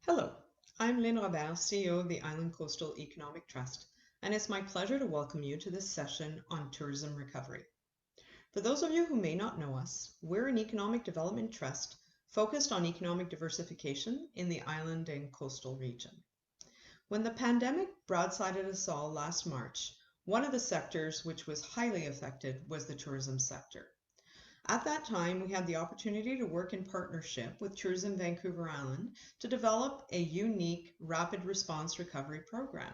Hello, I'm Lynn Robert, CEO of the Island Coastal Economic Trust, and it's my pleasure to welcome you to this session on tourism recovery. For those of you who may not know us, we're an economic development trust focused on economic diversification in the island and coastal region. When the pandemic broadsided us all last March, one of the sectors which was highly affected was the tourism sector. At that time, we had the opportunity to work in partnership with Tourism Vancouver Island to develop a unique rapid response recovery program.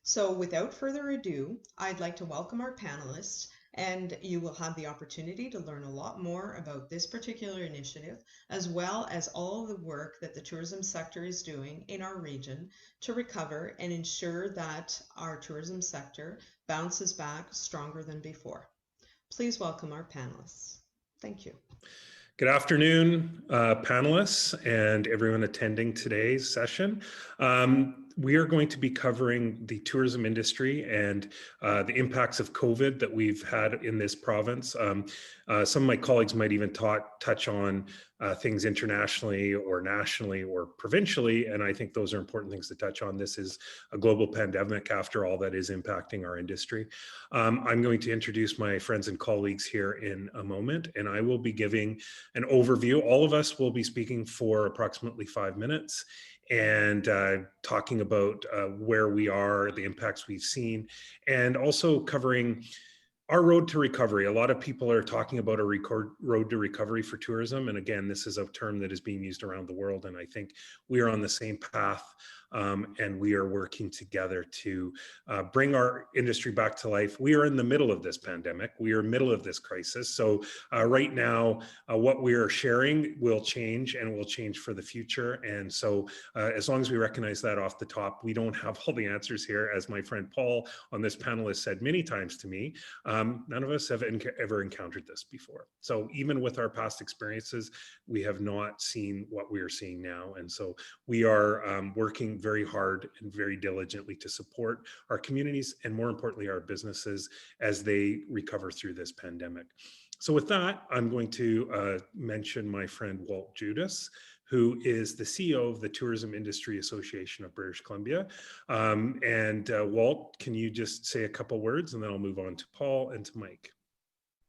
So without further ado, I'd like to welcome our panelists, and you will have the opportunity to learn a lot more about this particular initiative, as well as all the work that the tourism sector is doing in our region to recover and ensure that our tourism sector bounces back stronger than before. Please welcome our panelists. Thank you. Good afternoon, panelists and everyone attending today's session. We are going to be covering the tourism industry and the impacts of COVID that we've had in this province. Some of my colleagues might even touch on things internationally or nationally or provincially, and I think those are important things to touch on. This is a global pandemic, after all, that is impacting our industry. I'm going to introduce my friends and colleagues here in a moment, and I will be giving an overview. All of us will be speaking for approximately 5 minutes and talking about where we are, the impacts we've seen, and also covering our road to recovery. A lot of people are talking about a road to recovery for tourism. And again, this is a term that is being used around the world. And I think we are on the same path and we are working together to bring our industry back to life. We are in the middle of this pandemic. We are in the middle of this crisis. So right now, what we are sharing will change and will change for the future. And so as long as we recognize that off the top, we don't have all the answers here. As my friend Paul on this panel has said many times to me, none of us have ever encountered this before. So even with our past experiences, we have not seen what we are seeing now. And so we are working very hard and very diligently to support our communities and, more importantly, our businesses as they recover through this pandemic. So with that, I'm going to mention my friend Walt Judas, who is the CEO of the Tourism Industry Association of British Columbia. Walt, can you just say a couple words and then I'll move on to Paul and to Mike.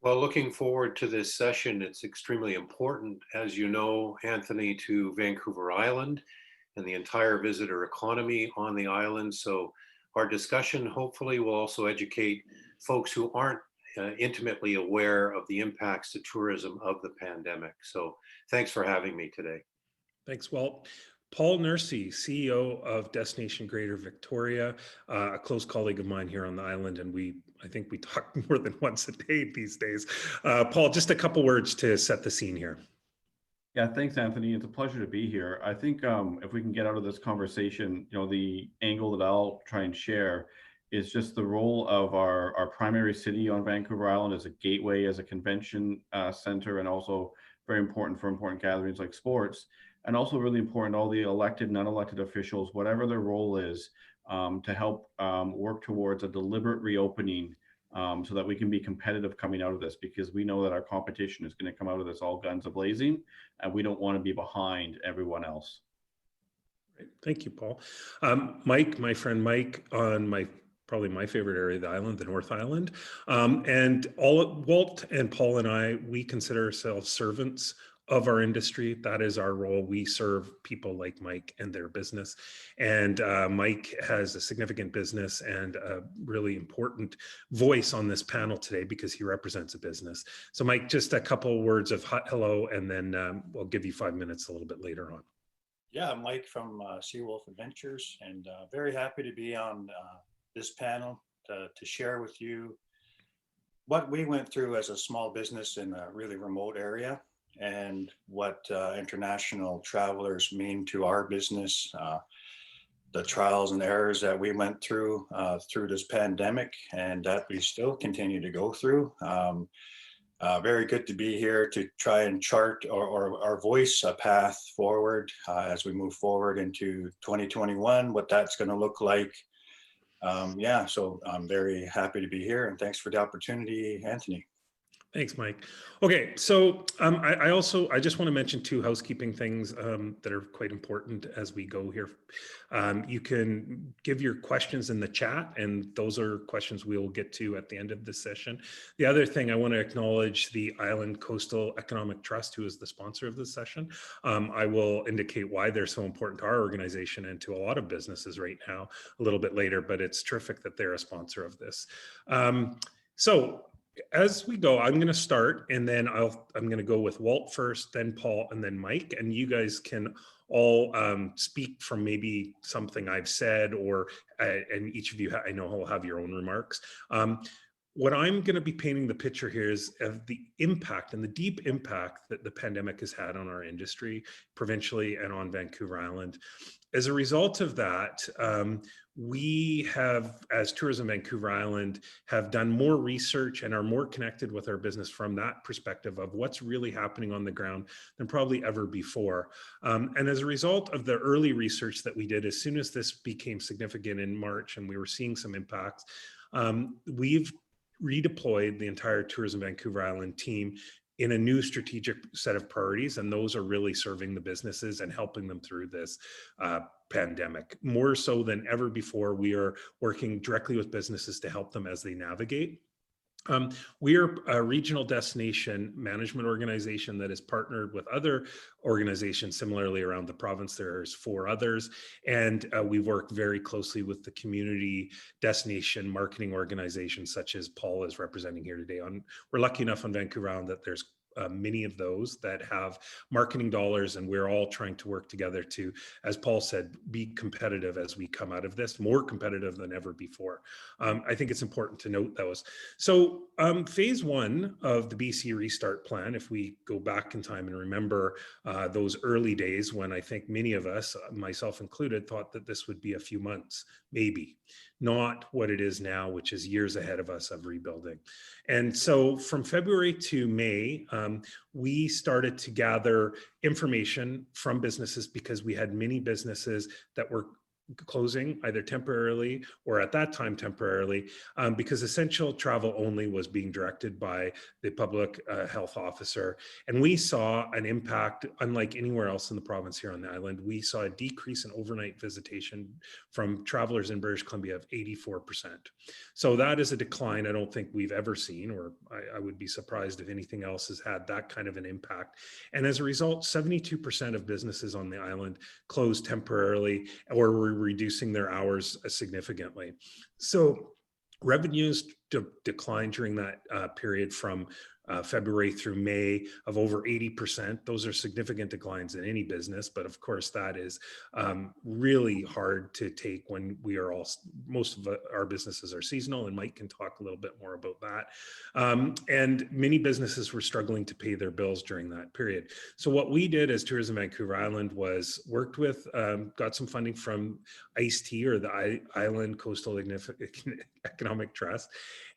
Well, looking forward to this session. It's extremely important, as you know, Anthony, to Vancouver Island and the entire visitor economy on the island. So our discussion hopefully will also educate folks who aren't intimately aware of the impacts to tourism of the pandemic. So thanks for having me today. Thanks, Walt. Paul Nursey, CEO of Destination Greater Victoria, a close colleague of mine here on the island, and I think we talk more than once a day these days. Paul, just a couple words to set the scene here. Yeah, thanks, Anthony. It's a pleasure to be here. I think if we can get out of this conversation, the angle that I'll try and share is just the role of our primary city on Vancouver Island as a gateway, as a convention center, and also very important for important gatherings like sports. And also really important, all the elected and unelected officials, whatever their role is, to help work towards a deliberate reopening so that we can be competitive coming out of this, because we know that our competition is going to come out of this all guns a-blazing, and we don't want to be behind everyone else. Great. Thank you, Paul. Mike, my friend Mike, on probably my favorite area of the island, the North Island. Walt and Paul and I, we consider ourselves servants of our industry. That is our role. We serve people like Mike and their business. And Mike has a significant business and a really important voice on this panel today because he represents a business. So Mike, just a couple words of hello, and then we'll give you 5 minutes a little bit later on. Yeah, I'm Mike from Seawolf Adventures, and very happy to be on this panel to share with you what we went through as a small business in a really remote area, and what international travelers mean to our business, the trials and errors that we went through this pandemic, and that we still continue to go through. Very good to be here to try and chart or voice a path forward as we move forward into 2021, what that's going to look like. So I'm very happy to be here, and thanks for the opportunity, Anthony. Thanks, Mike. Okay, so I just want to mention two housekeeping things that are quite important as we go here. You can give your questions in the chat, and those are questions we will get to at the end of this session. The other thing, I want to acknowledge the Island Coastal Economic Trust, who is the sponsor of this session. I will indicate why they're so important to our organization and to a lot of businesses right now a little bit later, but it's terrific that they're a sponsor of this. So as we go, I'm going to start, and then I'm going to go with Walt first, then Paul, and then Mike, and you guys can all speak from maybe something I've said, or and each of you I know will have your own remarks. What I'm going to be painting the picture here is of the impact and the deep impact that the pandemic has had on our industry, provincially and on Vancouver Island. As a result of that, we have, as Tourism Vancouver Island, have done more research and are more connected with our business from that perspective of what's really happening on the ground than probably ever before. And as a result of the early research that we did, as soon as this became significant in March and we were seeing some impacts, we've redeployed the entire Tourism Vancouver Island team in a new strategic set of priorities, and those are really serving the businesses and helping them through this pandemic. More so than ever before, we are working directly with businesses to help them as they navigate. We are a regional destination management organization that is partnered with other organizations similarly around the province. There's 4 others, and we work very closely with the community destination marketing organizations such as Paul is representing here today. We're lucky enough on Vancouver Island that there's many of those that have marketing dollars, and we're all trying to work together to, as Paul said, be competitive as we come out of this, more competitive than ever before. I think it's important to note those. So phase 1 of the BC Restart Plan, if we go back in time and remember those early days when I think many of us, myself included, thought that this would be a few months, maybe, not what it is now, which is years ahead of us of rebuilding. And so from February to May, we started to gather information from businesses because we had many businesses that were closing either temporarily or at that time temporarily because essential travel only was being directed by the public health officer. And we saw an impact unlike anywhere else in the province here on the island. We saw a decrease in overnight visitation from travelers in British Columbia of 84%. So that is a decline I don't think we've ever seen, or I would be surprised if anything else has had that kind of an impact. And as a result, 72% of businesses on the island closed temporarily or were reducing their hours significantly. So revenues declined during that period from February through May of over 80%. Those are significant declines in any business, but of course that is really hard to take when we are all, most of our businesses are seasonal, and Mike can talk a little bit more about that. And many businesses were struggling to pay their bills during that period. So what we did as Tourism Vancouver Island was worked with, got some funding from ICE-T, or the Island Coastal Economic Trust,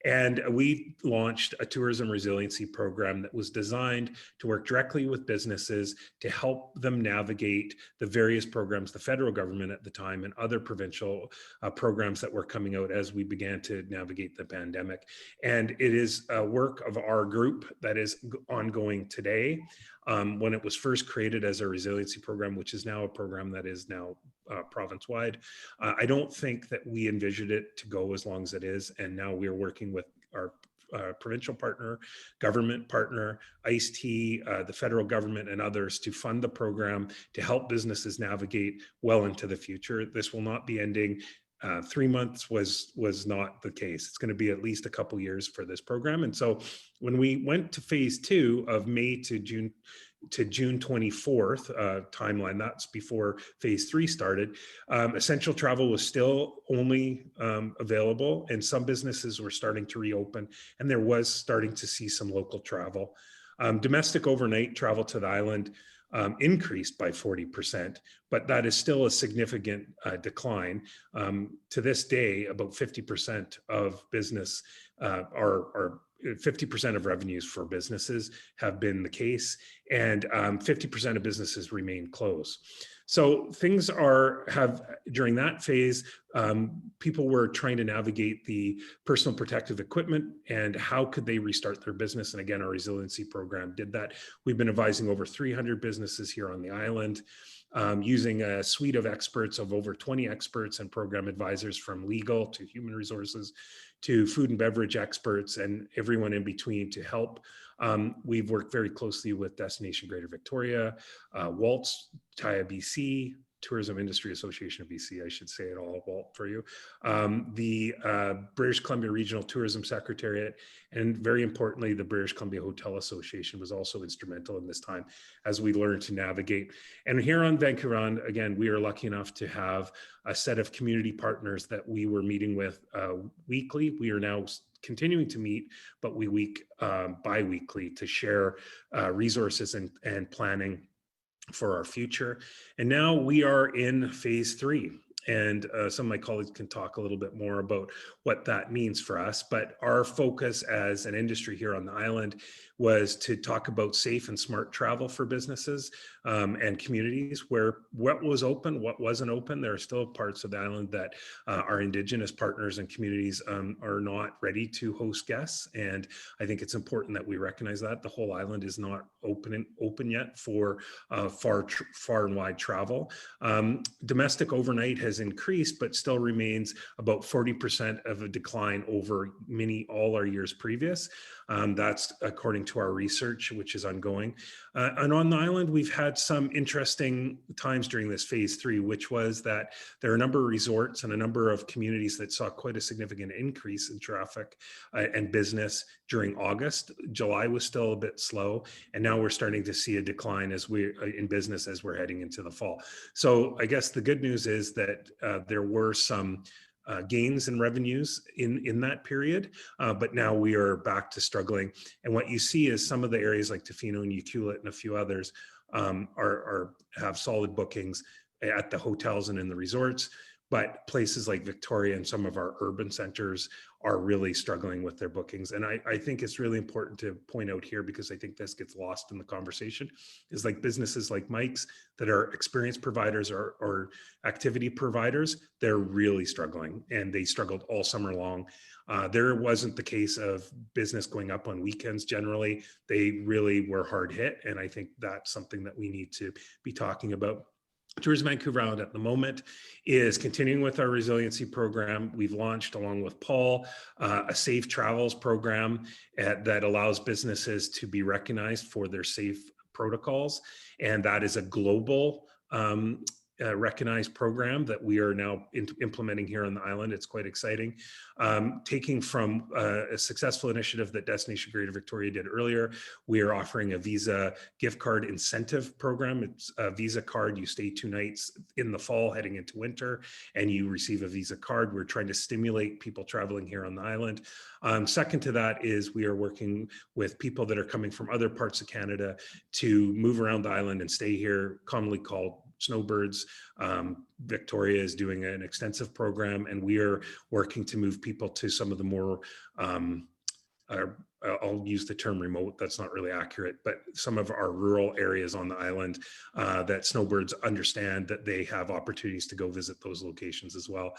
and we launched a tourism resiliency program that was designed to work directly with businesses to help them navigate the various programs, the federal government at the time and other provincial programs that were coming out as we began to navigate the pandemic. And it is a work of our group that is ongoing today. When it was first created as a resiliency program, which is now a program that is now province-wide. I don't think that we envisioned it to go as long as it is, and now we are working with our provincial partner, government partner, ICE-T, the federal government, and others to fund the program to help businesses navigate well into the future. This will not be ending. 3 months was not the case. It's going to be at least a couple years for this program. And so when we went to phase 2 of May to June 24th timeline, that's before phase 3 started, essential travel was still only available, and some businesses were starting to reopen, and there was starting to see some local travel. Domestic overnight travel to the island increased by 40%, but that is still a significant decline. To this day, about 50% of business are 50% of revenues for businesses have been the case, and 50% of businesses remain closed. So things during that phase, people were trying to navigate the personal protective equipment and how could they restart their business. And again, our resiliency program did that. We've been advising over 300 businesses here on the island, using a suite of experts of over 20 experts and program advisors, from legal to human resources to food and beverage experts and everyone in between to help. We've worked very closely with Destination Greater Victoria, Waltz, TIA BC, Tourism Industry Association of BC, I should say it all, Walt, for you, the British Columbia Regional Tourism Secretariat, and very importantly, the British Columbia Hotel Association was also instrumental in this time as we learned to navigate. And here on Vancouver Island, again, we are lucky enough to have a set of community partners that we were meeting with weekly. We are now continuing to meet, but we bi-weekly to share resources and planning for our future. And now we are in phase 3. And some of my colleagues can talk a little bit more about what that means for us. But our focus as an industry here on the island was to talk about safe and smart travel for businesses and communities, where what was open, what wasn't open. There are still parts of the island that our Indigenous partners and communities are not ready to host guests. And I think it's important that we recognize that the whole island is not open yet for far and wide travel. Domestic overnight has increased, but still remains about 40% of a decline over all our years previous. That's according to our research, which is ongoing. And on the island, we've had some interesting times during this phase 3, which was that there are a number of resorts and a number of communities that saw quite a significant increase in traffic and business during August. July was still a bit slow, and now we're starting to see a decline in business as we're heading into the fall. So I guess the good news is that there were some gains in revenues in that period, but now we are back to struggling. And what you see is some of the areas like Tofino and Ucluelet and a few others have solid bookings at the hotels and in the resorts, but places like Victoria and some of our urban centers are really struggling with their bookings. And I think it's really important to point out here, because I think this gets lost in the conversation, is like businesses like Mike's that are experience providers or activity providers, they're really struggling, and they struggled all summer long. There wasn't the case of business going up on weekends. Generally, they really were hard hit. And I think that's something that we need to be talking about. Tourism Vancouver Island at the moment is continuing with our resiliency program. We've launched, along with Paul, a safe travels program that allows businesses to be recognized for their safe protocols. And that is a global recognized program that we are now implementing here on the island. It's quite exciting. Taking from a successful initiative that Destination Greater Victoria did earlier, we are offering a Visa gift card incentive program. It's a Visa card. You stay 2 nights in the fall heading into winter, and you receive a Visa card. We're trying to stimulate people traveling here on the island. Second to that is we are working with people that are coming from other parts of Canada to move around the island and stay here, commonly called snowbirds. Victoria is doing an extensive program, and we are working to move people to some of the more I'll use the term remote, that's not really accurate, but some of our rural areas on the island that snowbirds understand that they have opportunities to go visit those locations as well.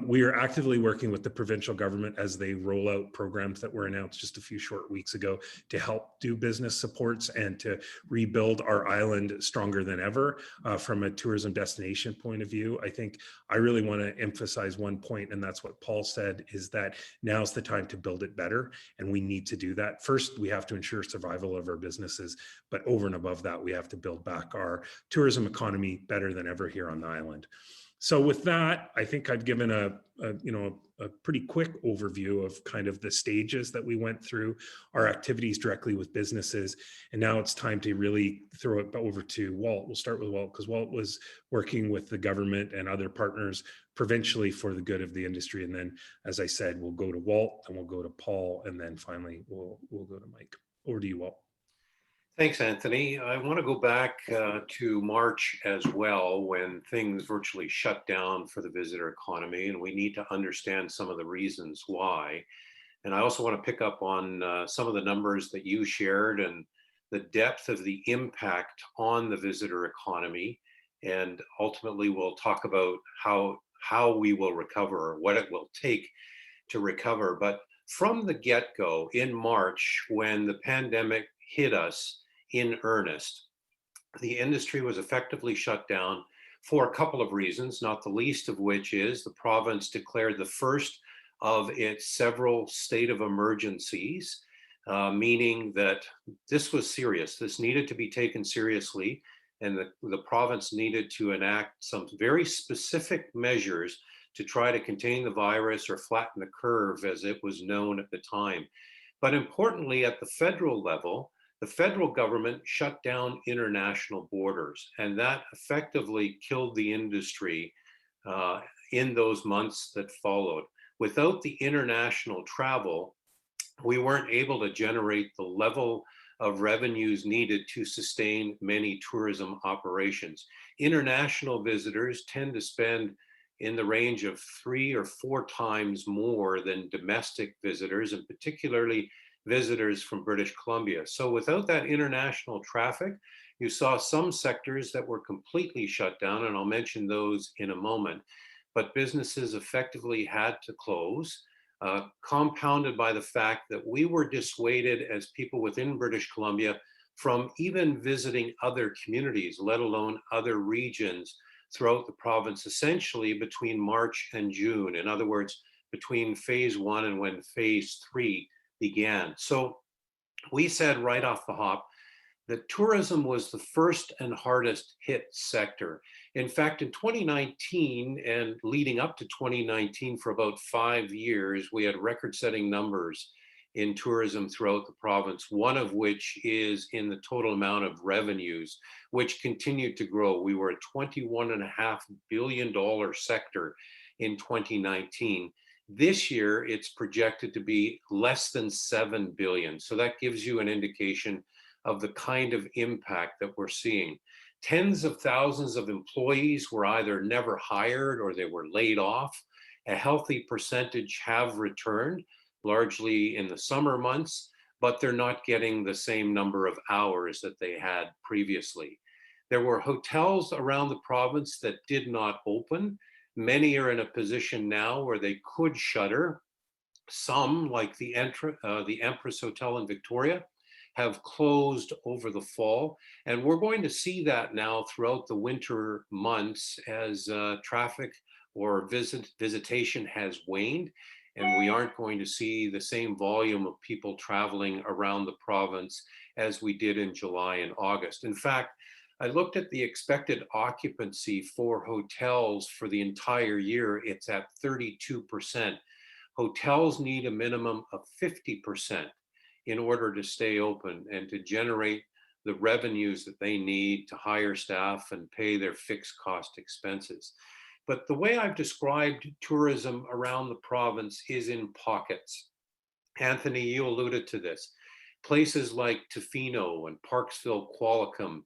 We are actively working with the provincial government as they roll out programs that were announced just a few short weeks ago to help do business supports and to rebuild our island stronger than ever from a tourism destination point of view. I think I really want to emphasize one point, and that's what Paul said, is that now's the time to build it better, and we need to do that. First, we have to ensure survival of our businesses, but over and above that, we have to build back our tourism economy better than ever here on the island. So with that, I think I've given a pretty quick overview of kind of the stages that we went through, our activities directly with businesses. And now it's time to really throw it over to Walt. We'll start with Walt, because Walt was working with the government and other partners provincially for the good of the industry. And then, as I said, we'll go to Walt, and we'll go to Paul, and then finally we'll go to Mike. Over to you, Walt. Thanks, Anthony. I want to go back to March as well, when things virtually shut down for the visitor economy, and we need to understand some of the reasons why. And I also want to pick up on some of the numbers that you shared and the depth of the impact on the visitor economy And ultimately, we'll talk about how we will recover, or what it will take to recover. But from the get-go in March, when the pandemic hit us in earnest, the industry was effectively shut down for a couple of reasons, not the least of which is the province declared the first of its several state of emergencies, meaning that this was serious. This needed to be taken seriously, and the province needed to enact some very specific measures to try to contain the virus or flatten the curve, as it was known at the time. But importantly, at the federal level, the federal government shut down international borders, and that effectively killed the industry in those months that followed. Without the international travel, we weren't able to generate the level of revenues needed to sustain many tourism operations. International visitors tend to spend in the range of 3 or 4 times more than domestic visitors, and particularly visitors from British Columbia. So without that international traffic, you saw some sectors that were completely shut down, and I'll mention those in a moment, but businesses effectively had to close, compounded by the fact that we were dissuaded as people within British Columbia from even visiting other communities, let alone other regions throughout the province, essentially between March and June. In other words, between phase 1 and when phase 3 began. So we said right off the hop that tourism was the first and hardest hit sector. In fact, in 2019 and leading up to 2019 for about 5 years, we had record-setting numbers in tourism throughout the province, one of which is in the total amount of revenues, which continued to grow. We were a $21.5 billion sector in 2019. This year, it's projected to be less than 7 billion. So that gives you an indication of the kind of impact that we're seeing. Tens of thousands of employees were either never hired or they were laid off. A healthy percentage have returned, largely in the summer months, but they're not getting the same number of hours that they had previously. There were hotels around the province that did not open. Many are in a position now where they could shutter. Some, like the Empress Hotel in Victoria, have closed over the fall. And we're going to see that now throughout the winter months as traffic or visitation has waned. And we aren't going to see the same volume of people traveling around the province as we did in July and August. In fact, I looked at the expected occupancy for hotels for the entire year. It's at 32%. Hotels need a minimum of 50% in order to stay open and to generate the revenues that they need to hire staff and pay their fixed cost expenses. But the way I've described tourism around the province is in pockets. Anthony, you alluded to this. Places like Tofino and Parksville, Qualicum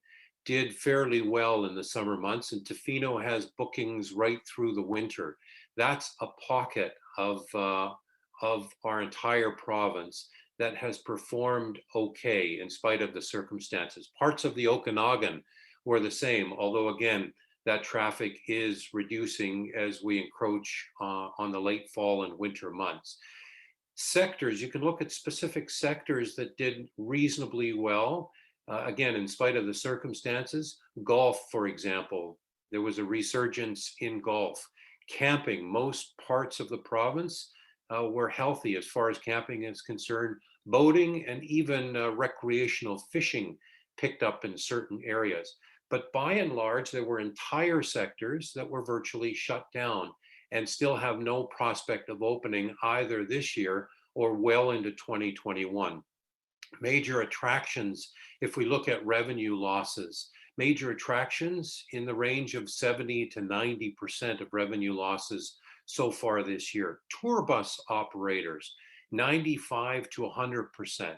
did fairly well in the summer months, and Tofino has bookings right through the winter. That's a pocket of our entire province that has performed okay in spite of the circumstances. Parts of the Okanagan were the same, although again, that traffic is reducing as we encroach on the late fall and winter months. Sectors, you can look at specific sectors that did reasonably well. Again, in spite of the circumstances. Golf, for example, there was a resurgence in golf. Camping, most parts of the province were healthy as far as camping is concerned. Boating and even recreational fishing picked up in certain areas. But by and large, there were entire sectors that were virtually shut down and still have no prospect of opening either this year or well into 2021. Major attractions, if we look at revenue losses, major attractions in the range of 70 to 90% of revenue losses so far this year. Tour bus operators, 95 to 100%.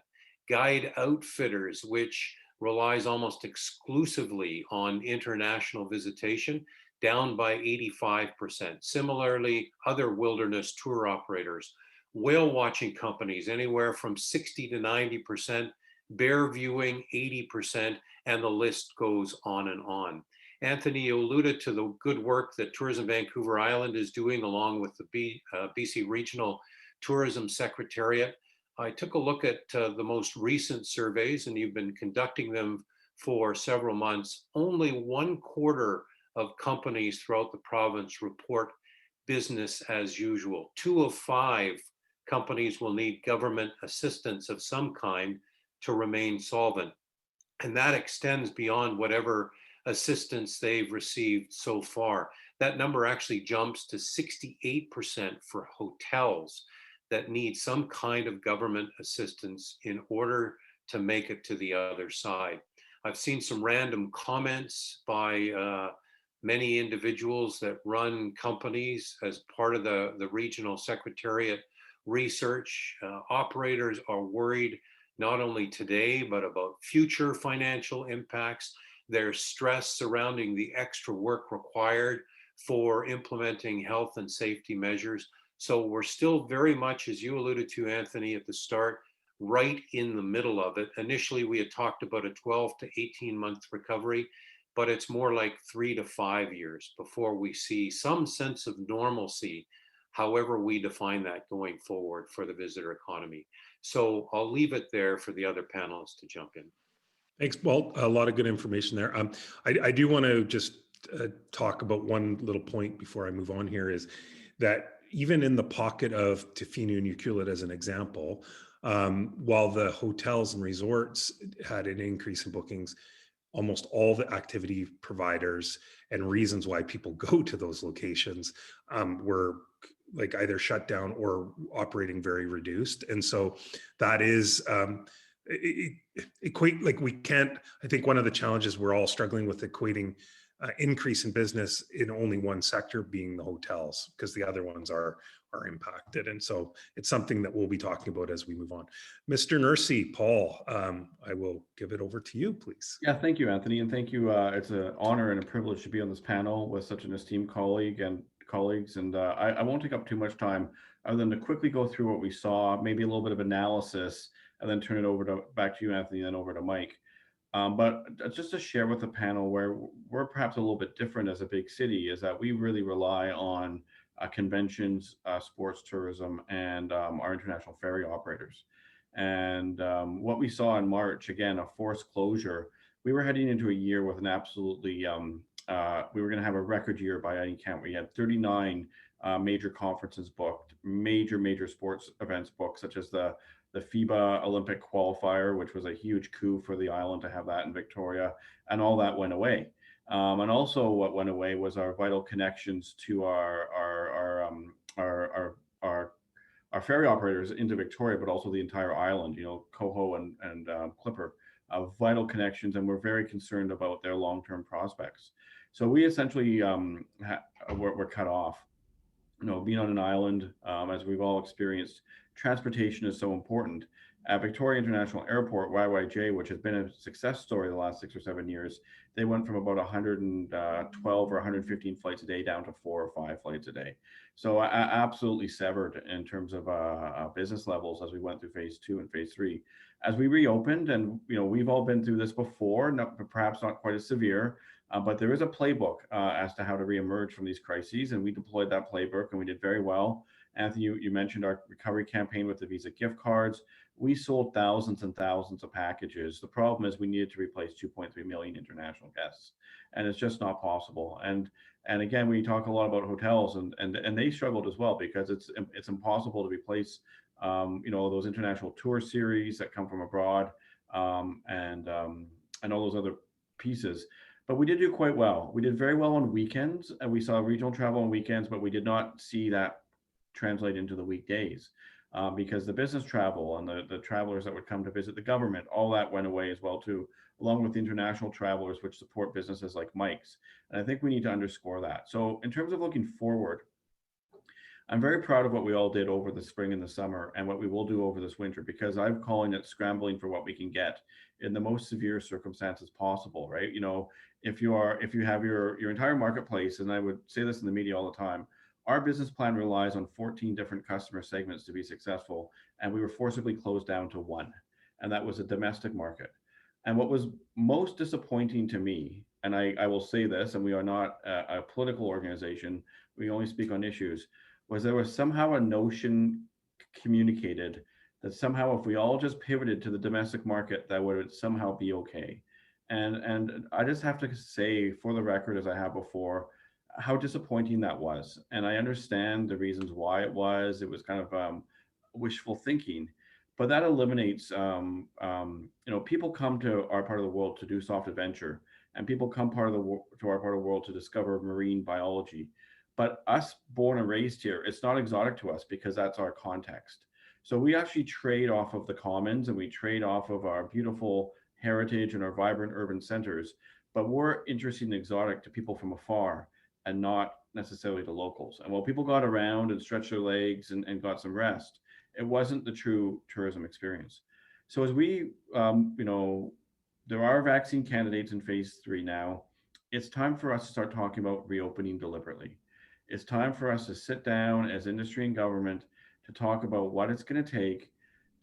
Guide outfitters, which relies almost exclusively on international visitation, down by 85%. Similarly, other wilderness tour operators, whale watching companies, anywhere from 60 to 90%, bear viewing 80%, and the list goes on and on. Anthony, you alluded to the good work that Tourism Vancouver Island is doing along with the BC Regional Tourism Secretariat. I took a look at the most recent surveys, and you've been conducting them for several months. Only 1/4 of companies throughout the province report business as usual. 2 of 5 companies will need government assistance of some kind to remain solvent. And that extends beyond whatever assistance they've received so far. That number actually jumps to 68% for hotels that need some kind of government assistance in order to make it to the other side. I've seen some random comments by many individuals that run companies as part of the regional secretariat research. Operators are worried not only today, but about future financial impacts. There's stress surrounding the extra work required for implementing health and safety measures. So we're still very much, as you alluded to, Anthony, at the start, right in the middle of it. Initially, we had talked about a 12 to 18 month recovery, but it's more like 3 to 5 years before we see some sense of normalcy, however we define that going forward for the visitor economy. So I'll leave it there for the other panelists to jump in. Thanks. Well, a lot of good information there. I do want to just talk about one little point before I move on here, is that even in the pocket of Tofino and Ucluelet as an example, while the hotels and resorts had an increase in bookings, almost all the activity providers and reasons why people go to those locations were like either shut down or operating very reduced. And so that is equate, like we can't, I think one of the challenges we're all struggling with equating increase in business in only one sector, being the hotels, because the other ones are impacted. And so it's something that we'll be talking about as we move on. Mr. Nursey, Paul, I will give it over to you, please. Yeah, thank you, Anthony. And thank you. It's an honor and a privilege to be on this panel with such an esteemed colleagues. And I won't take up too much time other than to quickly go through what we saw, maybe a little bit of analysis, and then turn it over back to you, Anthony, and then over to Mike. But just to share with the panel where we're perhaps a little bit different as a big city is that we really rely on conventions, sports tourism, and our international ferry operators. And what we saw in March, again, a forced closure, we were heading into a year with an absolutely, we were going to have a record year by any count. We had 39 major conferences booked, major sports events booked, such as the FIBA Olympic qualifier, which was a huge coup for the island to have that in Victoria, and all that went away. And also what went away was our vital connections to our ferry operators into Victoria, but also the entire island, you know, Coho and Clipper, vital connections, and we're very concerned about their long-term prospects. So we essentially were cut off. You know, being on an island, as we've all experienced, transportation is so important. At Victoria International Airport, YYJ, which has been a success story the last 6 or 7 years, they went from about 112 or 115 flights a day down to 4 or 5 flights a day. So absolutely severed in terms of business levels as we went through phase 2 and phase 3. As we reopened, and you know, we've all been through this before, perhaps not quite as severe, but there is a playbook as to how to reemerge from these crises, and we deployed that playbook, and we did very well. Anthony, you mentioned our recovery campaign with the Visa gift cards. We sold thousands and thousands of packages. The problem is we needed to replace 2.3 million international guests, and it's just not possible. And again, we talk a lot about hotels, and they struggled as well, because it's impossible to replace you know, those international tour series that come from abroad, and all those other pieces. But we did do quite well. We did very well on weekends, and we saw regional travel on weekends, but we did not see that translate into the weekdays, because the business travel and the travelers that would come to visit the government, all that went away as well too, along with the international travelers which support businesses like Mike's. And I think we need to underscore that. So in terms of looking forward, I'm very proud of what we all did over the spring and the summer, and what we will do over this winter, because I'm calling it scrambling for what we can get in the most severe circumstances possible, right? You know, if you have your entire marketplace, and I would say this in the media all the time, our business plan relies on 14 different customer segments to be successful, and we were forcibly closed down to one, and that was a domestic market. And what was most disappointing to me and I will say this, and we are not a political organization, we only speak on issues, was there was somehow a notion communicated that somehow if we all just pivoted to the domestic market, that would somehow be okay. And I just have to say, for the record, as I have before, how disappointing that was. And I understand the reasons why it was. It was kind of wishful thinking, but that eliminates, people come to our part of the world to do soft adventure, and people come to our part of the world to discover marine biology. But us born and raised here, it's not exotic to us because that's our context. So we actually trade off of the commons, and we trade off of our beautiful heritage and our vibrant urban centers, but we're interesting and exotic to people from afar and not necessarily to locals. And while people got around and stretched their legs and got some rest, it wasn't the true tourism experience. So as we, there are vaccine candidates in phase 3 now. It's time for us to start talking about reopening deliberately. It's time for us to sit down as industry and government to talk about what it's going to take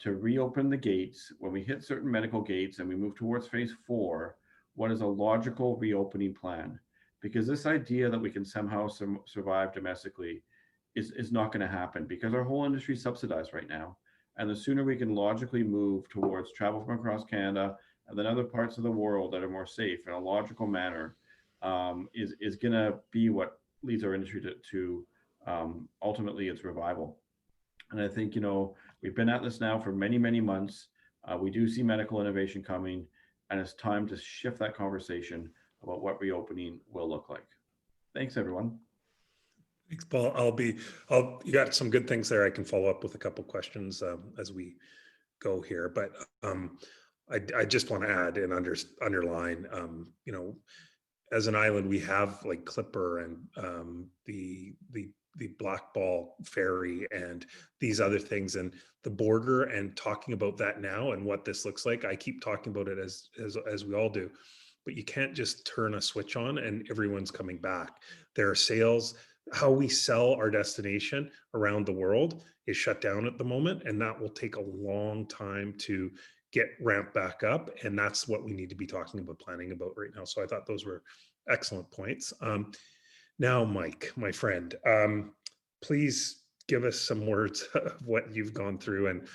to reopen the gates. When we hit certain medical gates and we move towards phase 4, what is a logical reopening plan? Because this idea that we can somehow survive domestically is not going to happen, because our whole industry is subsidized right now. And the sooner we can logically move towards travel from across Canada and then other parts of the world that are more safe in a logical manner, is going to be what leads our industry to ultimately its revival. And I think, we've been at this now for many, many months. We do see medical innovation coming, and it's time to shift that conversation about what reopening will look like. Thanks, everyone. Thanks, Paul. You got some good things there. I can follow up with a couple questions as we go here, but I just want to add and underline, as an island, we have like Clipper and the Black Ball Ferry and these other things, and the border, and talking about that now and what this looks like. I keep talking about it as we all do, but you can't just turn a switch on and everyone's coming back. There are sales. How we sell our destination around the world is shut down at the moment, and that will take a long time to get ramped back up. And that's what we need to be talking about, planning about right now. So I thought those were excellent points. Now, Mike, my friend, please give us some words of what you've gone through, and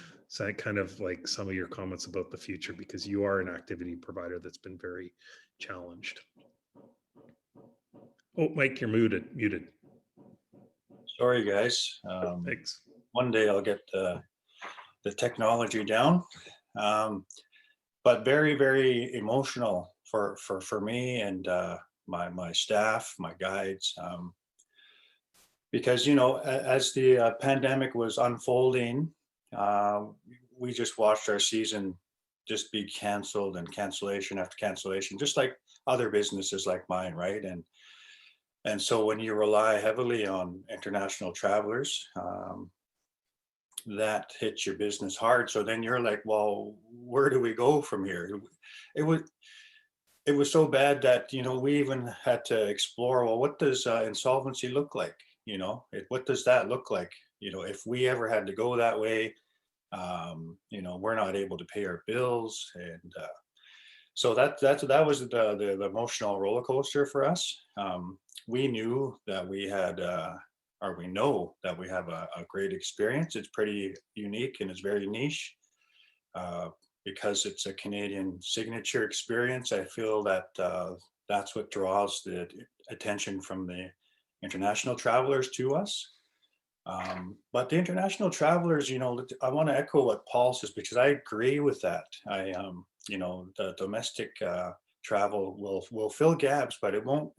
kind of like some of your comments about the future, because you are an activity provider that's been very challenged. Oh, Mike, you're muted. Sorry, guys. Thanks. One day I'll get the technology down, but very, very emotional for me and my staff, my guides, because as the pandemic was unfolding, we just watched our season just be canceled and cancellation after cancellation, just like other businesses like mine, right? And so when you rely heavily on international travelers, that hits your business hard. So then you're like, well, where do we go from here? It was so bad that, we even had to explore, well, what does insolvency look like? What does that look like? If we ever had to go that way, we're not able to pay our bills. And so that was the emotional roller coaster for us. We knew that we had, or we know that we have a great experience. It's pretty unique and it's very niche. Because it's a Canadian signature experience, I feel that that's what draws the attention from the international travelers to us. But the international travelers, I want to echo what Paul says, because I agree with that. The domestic travel will fill gaps, but it won't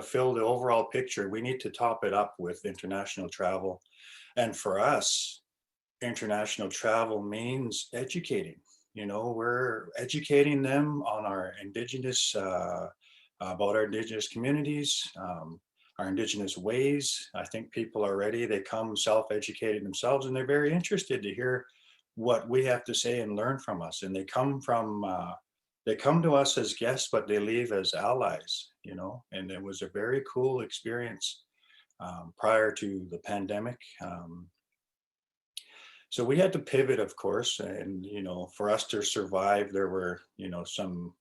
fill the overall picture. We need to top it up with international travel. And for us, international travel means educating. We're educating them on our Indigenous, about our Indigenous communities, our Indigenous ways. I think people are ready. They come self-educated themselves, and they're very interested to hear what we have to say and learn from us. And they come to us as guests, but they leave as allies, and it was a very cool experience prior to the pandemic. So we had to pivot, of course, and for us to survive, there were some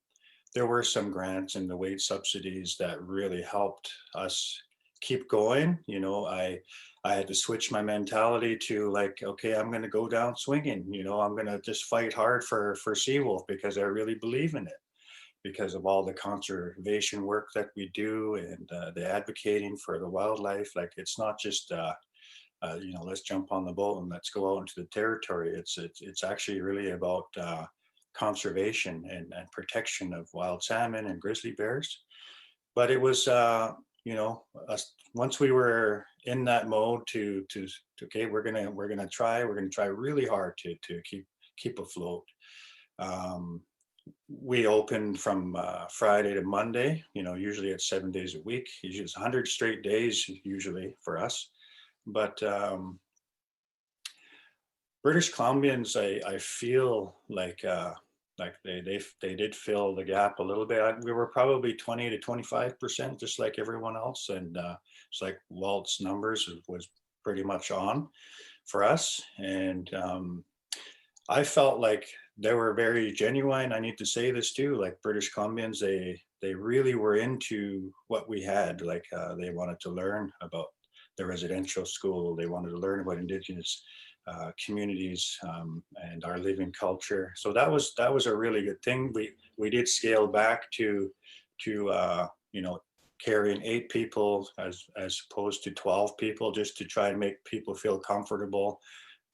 there were some grants and the wage subsidies that really helped us keep going. You know, I had to switch my mentality to like, okay, I'm going to go down swinging. You know, I'm going to just fight hard for Seawolf because I really believe in it, because of all the conservation work that we do and the advocating for the wildlife. Like, it's not just you know, let's jump on the boat and let's go out into the territory. It's actually really about conservation and protection of wild salmon and grizzly bears. But it was, you know, once we were in that mode to okay, we're gonna try really hard to keep afloat. Um, we opened from Friday to Monday. You know, usually it's 7 days a week. Usually it's 100 straight days usually for us. But British Columbians, I feel like they did fill the gap a little bit. We were probably 20 to 25%, just like everyone else, and it's like Walt's numbers was pretty much on for us, and I felt like they were very genuine. I need to say this too, like British Columbians, they really were into what we had. Like they wanted to learn about the residential school. They wanted to learn about Indigenous communities and our living culture. So that was a really good thing. We did scale back to you know, carrying 8 people as opposed to 12 people, just to try and make people feel comfortable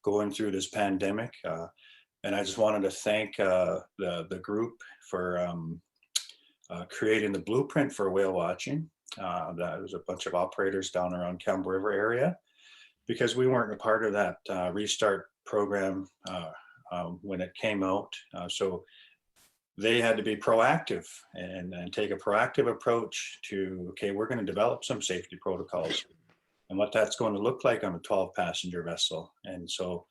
going through this pandemic. And I just wanted to thank the group for creating the blueprint for whale watching. That was a bunch of operators down around Campbell River area, because we weren't a part of that restart program when it came out. So they had to be proactive and take a proactive approach to, okay, we're going to develop some safety protocols and what that's going to look like on a 12-passenger vessel. And so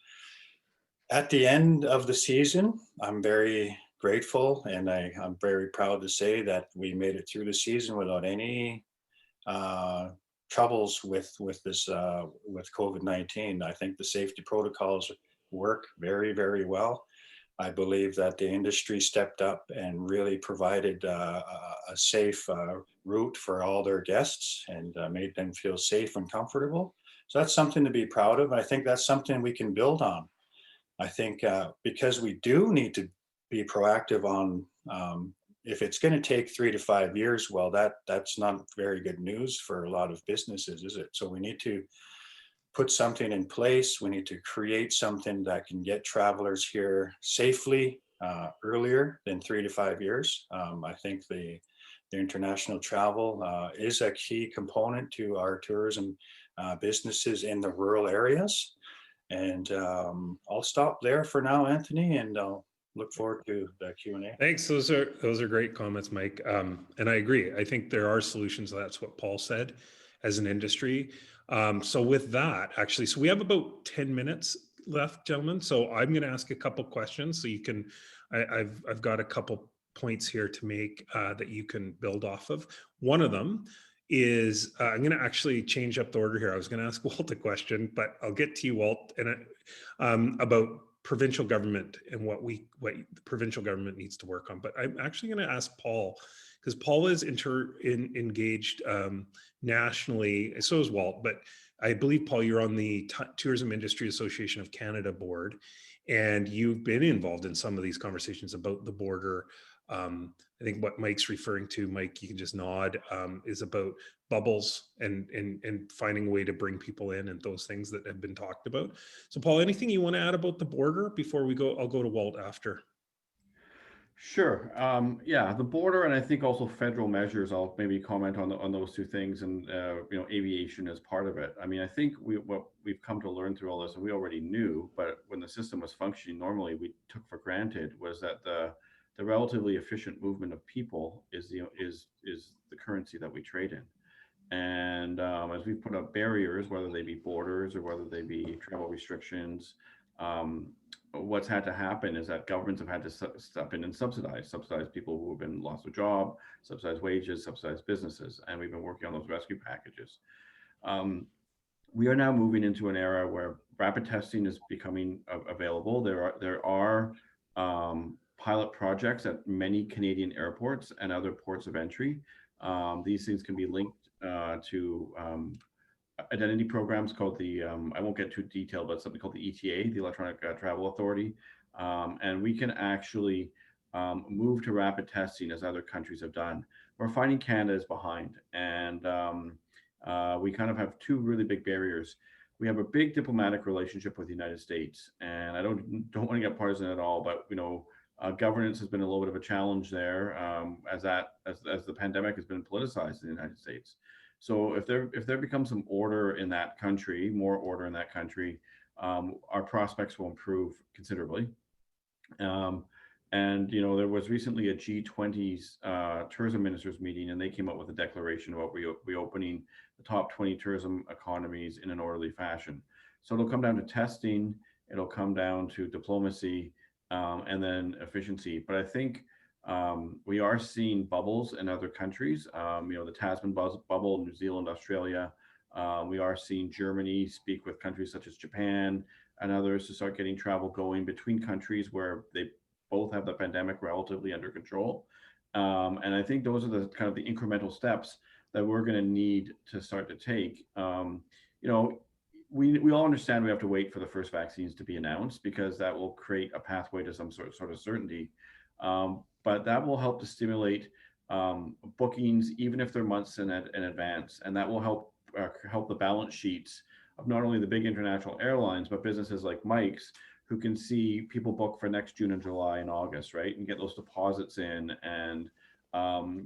at the end of the season, I'm very grateful, and I'm very proud to say that we made it through the season without any troubles with this with COVID-19. I think the safety protocols work very, very well. I believe that the industry stepped up and really provided a safe route for all their guests and made them feel safe and comfortable. So that's something to be proud of. I think that's something we can build on. I think because we do need to be proactive on, if it's going to take 3 to 5 years, well, that's not very good news for a lot of businesses, is it? So we need to put something in place. We need to create something that can get travelers here safely earlier than 3 to 5 years. I think the international travel is a key component to our tourism businesses in the rural areas. And I'll stop there for now, Anthony, and I'll look forward to the Q&A. Thanks. Those are great comments, Mike. And I agree. I think there are solutions. That's what Paul said as an industry. So with that, actually, so we have about 10 minutes left, gentlemen. So I'm going to ask a couple questions so you can, I've got a couple points here to make that you can build off of. One of them is I'm going to actually change up the order here. I was going to ask Walt a question, but I'll get to you, Walt, and about provincial government and what the provincial government needs to work on. But I'm actually going to ask Paul, because Paul is engaged nationally. So is Walt, but I believe, Paul, you're on the Tourism Industry Association of Canada board, and you've been involved in some of these conversations about the border. I think what Mike's referring to, Mike, you can just nod, is about bubbles and finding a way to bring people in and those things that have been talked about. So Paul, anything you want to add about the border before we go? I'll go to Walt after. Sure. Yeah, the border, and I think also federal measures. I'll maybe comment on those two things, and you know, aviation is part of it. I mean, I think what we've come to learn through all this, and we already knew, but when the system was functioning normally, we took for granted, was that the relatively efficient movement of people is the currency that we trade in. And as we put up barriers, whether they be borders or whether they be travel restrictions, what's had to happen is that governments have had to step in and subsidize people who have been lost their job, subsidize wages, subsidize businesses, and we've been working on those rescue packages. We are now moving into an era where rapid testing is becoming available. There are pilot projects at many Canadian airports and other ports of entry. These things can be linked to identity programs called the, I won't get too detailed, but something called the ETA, the Electronic Travel Authority. And we can actually move to rapid testing as other countries have done. We're finding Canada is behind, and we kind of have two really big barriers. We have a big diplomatic relationship with the United States, and I don't want to get partisan at all, but governance has been a little bit of a challenge there, as the pandemic has been politicized in the United States. So if there becomes some order in that country, more order in that country, our prospects will improve considerably. And there was recently a G20's tourism ministers meeting, and they came up with a declaration about reopening the top 20 tourism economies in an orderly fashion. So it'll come down to testing, it'll come down to diplomacy, and then efficiency. But I think we are seeing bubbles in other countries. The Tasman bubble, New Zealand, Australia. We are seeing Germany speak with countries such as Japan and others to start getting travel going between countries where they both have the pandemic relatively under control. And I think those are the kind of the incremental steps that we're going to need to start to take. We all understand we have to wait for the first vaccines to be announced, because that will create a pathway to some sort of certainty. But that will help to stimulate bookings, even if they're months in advance, and that will help the balance sheets of not only the big international airlines, but businesses like Mike's, who can see people book for next June and July and August, right, and get those deposits in and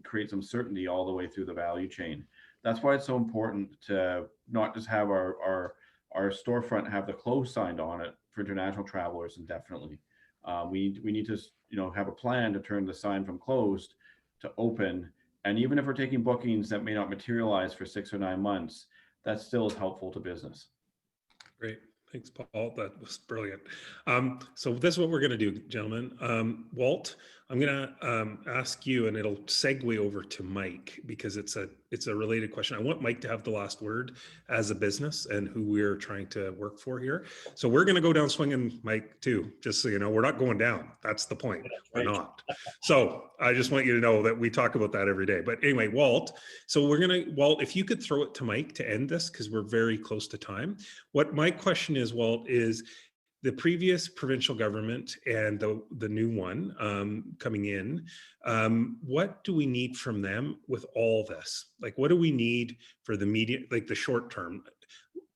create some certainty all the way through the value chain. That's why it's so important to not just have our storefront have the close signed on it for international travelers indefinitely. We need to have a plan to turn the sign from closed to open. And even if we're taking bookings that may not materialize for 6 or 9 months, that still is helpful to business. Great. Thanks, Paul. That was brilliant. So this is what we're going to do, gentlemen. Walt, I'm going to ask you, and it'll segue over to Mike, because it's a related question. I want Mike to have the last word as a business and who we're trying to work for here. So we're going to go down swinging, Mike, too, just so you know. We're not going down. That's the point. We're not. So I just want you to know that we talk about that every day. But anyway, Walt, so Walt, if you could throw it to Mike to end this, because we're very close to time. What my question is, Walt, is the previous provincial government and the new one coming in, what do we need from them with all this? Like, what do we need for the like the short term?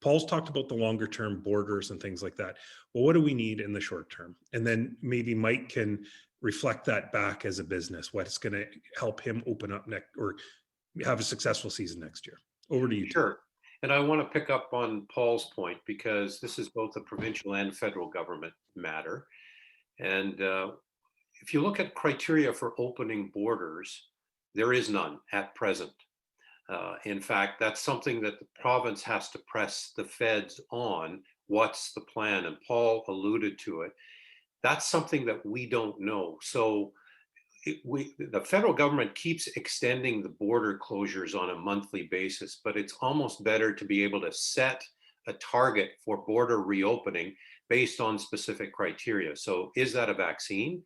Paul's talked about the longer term borders and things like that. Well, what do we need in the short term? And then maybe Mike can reflect that back as a business, what's going to help him open up next or have a successful season next year. Over to you. Sure. And I want to pick up on Paul's point, because this is both a provincial and federal government matter. And if you look at criteria for opening borders, there is none at present. In fact, that's something that the province has to press the feds on. What's the plan? And Paul alluded to it. That's something that we don't know. So the federal government keeps extending the border closures on a monthly basis, but it's almost better to be able to set a target for border reopening based on specific criteria. So is that a vaccine?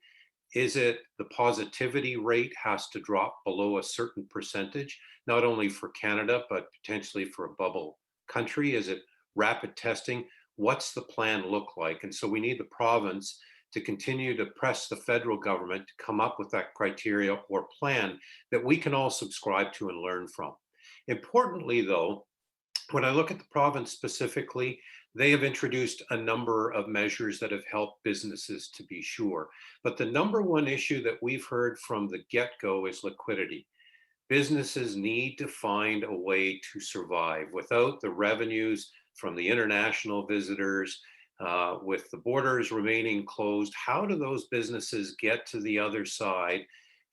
Is it the positivity rate has to drop below a certain percentage, not only for Canada, but potentially for a bubble country? Is it rapid testing? What's the plan look like? And so we need the province to continue to press the federal government to come up with that criteria or plan that we can all subscribe to and learn from. Importantly, though, when I look at the province specifically, they have introduced a number of measures that have helped businesses, to be sure. But the number one issue that we've heard from the get-go is liquidity. Businesses need to find a way to survive without the revenues from the international visitors. With the borders remaining closed, how do those businesses get to the other side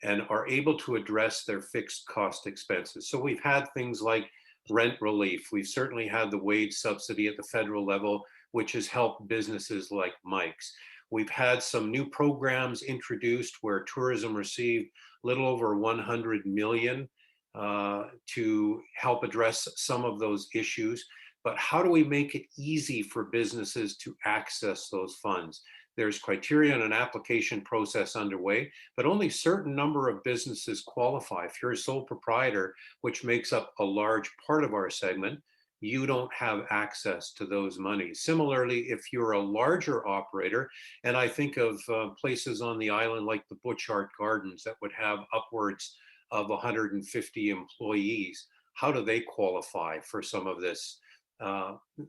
and are able to address their fixed cost expenses? So we've had things like rent relief. We've certainly had the wage subsidy at the federal level, which has helped businesses like Mike's. We've had some new programs introduced where tourism received a little over 100 million to help address some of those issues. But how do we make it easy for businesses to access those funds? There's criteria and an application process underway, but only a certain number of businesses qualify. If you're a sole proprietor, which makes up a large part of our segment, you don't have access to those monies. Similarly, if you're a larger operator, and I think of places on the island like the Butchart Gardens that would have upwards of 150 employees, how do they qualify for some of this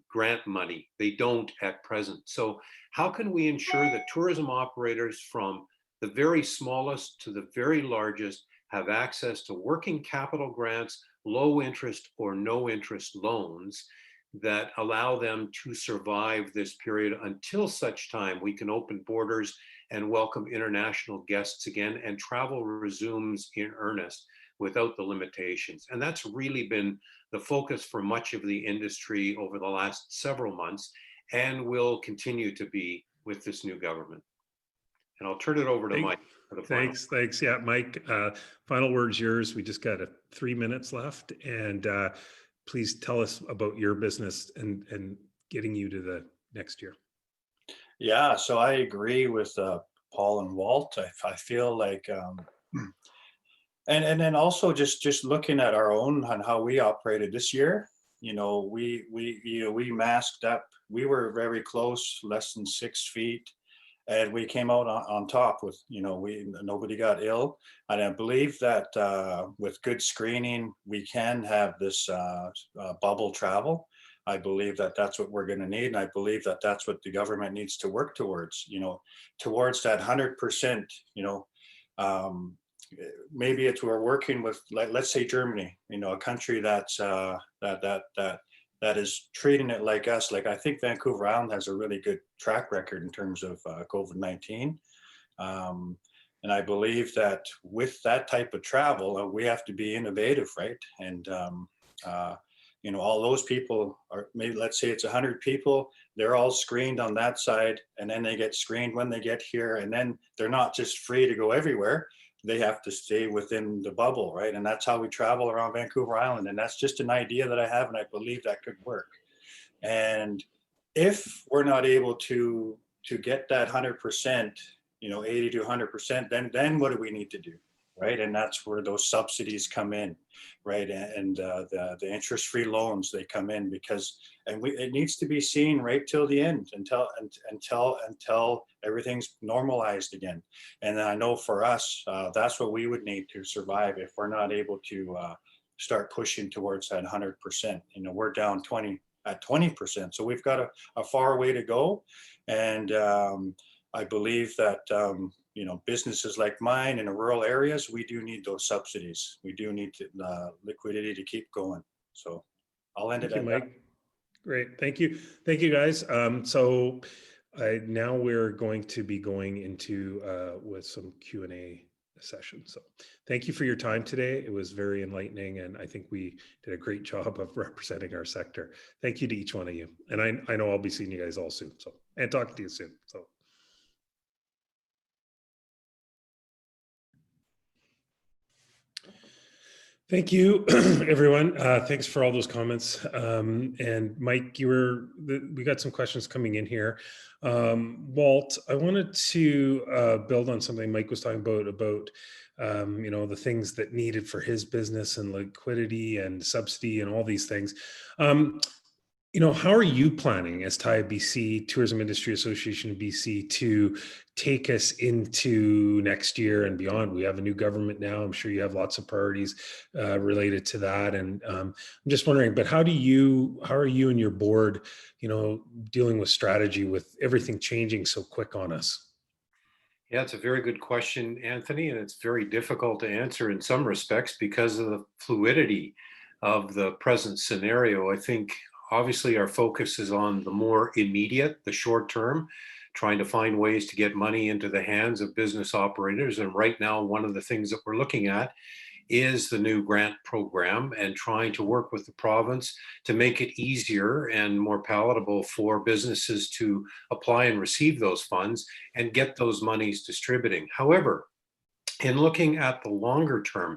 grant money? They don't at present. So how can we ensure that tourism operators from the very smallest to the very largest have access to working capital grants, low interest or no interest loans that allow them to survive this period until such time we can open borders and welcome international guests again and travel resumes in earnest without the limitations? And that's really been the focus for much of the industry over the last several months and will continue to be with this new government. And I'll turn it over to Mike for the final. Thanks. Yeah, Mike, final word's yours. We just got 3 minutes left, and please tell us about your business and getting you to the next year. Yeah, so I agree with Paul and Walt. I feel like, and then also just looking at our own and how we operated this year. We masked up. We were very close, less than 6 feet. And we came out on top with, nobody got ill. And I believe that with good screening, we can have this bubble travel. I believe that that's what we're going to need. And I believe that that's what the government needs to work towards, towards that 100%, maybe it's we're working with, let's say Germany, a country that's that is treating it like us. Like I think Vancouver Island has a really good track record in terms of COVID-19. And I believe that with that type of travel, we have to be innovative, right? And, all those people are, maybe let's say it's 100 people, they're all screened on that side, and then they get screened when they get here, and then they're not just free to go everywhere. They have to stay within the bubble, right? And that's how we travel around Vancouver Island. And that's just an idea that I have, and I believe that could work. And if we're not able to get that 100%, 80 to 100%, then what do we need to do, right? And that's where those subsidies come in, right? And the interest-free loans, they come in because, it needs to be seen right till the end, until everything's normalized again. And I know for us, that's what we would need to survive if we're not able to start pushing towards that 100%. We're down 20%, so we've got a far way to go. And I believe that businesses like mine in the rural areas, we do need those subsidies. We do need liquidity to keep going. So I'll end it at that. Great. Thank you, guys. So now we're going to be going into with some Q&A session. So thank you for your time today. It was very enlightening, and I think we did a great job of representing our sector. Thank you to each one of you. And I know I'll be seeing you guys all soon. So, and talking to you soon. So. Thank you, everyone. Thanks for all those comments. And Mike, we got some questions coming in here. Walt, I wanted to build on something Mike was talking about the things that needed for his business and liquidity and subsidy and all these things. How are you planning as TIA BC, Tourism Industry Association of BC, to take us into next year and beyond? We have a new government now. I'm sure you have lots of priorities related to that. And I'm just wondering, but how are you and your board, dealing with strategy with everything changing so quick on us? Yeah, it's a very good question, Anthony, and it's very difficult to answer in some respects because of the fluidity of the present scenario. I think obviously our focus is on the more immediate, the short term, trying to find ways to get money into the hands of business operators. And right now, one of the things that we're looking at is the new grant program and trying to work with the province to make it easier and more palatable for businesses to apply and receive those funds and get those monies distributing. However, in looking at the longer term,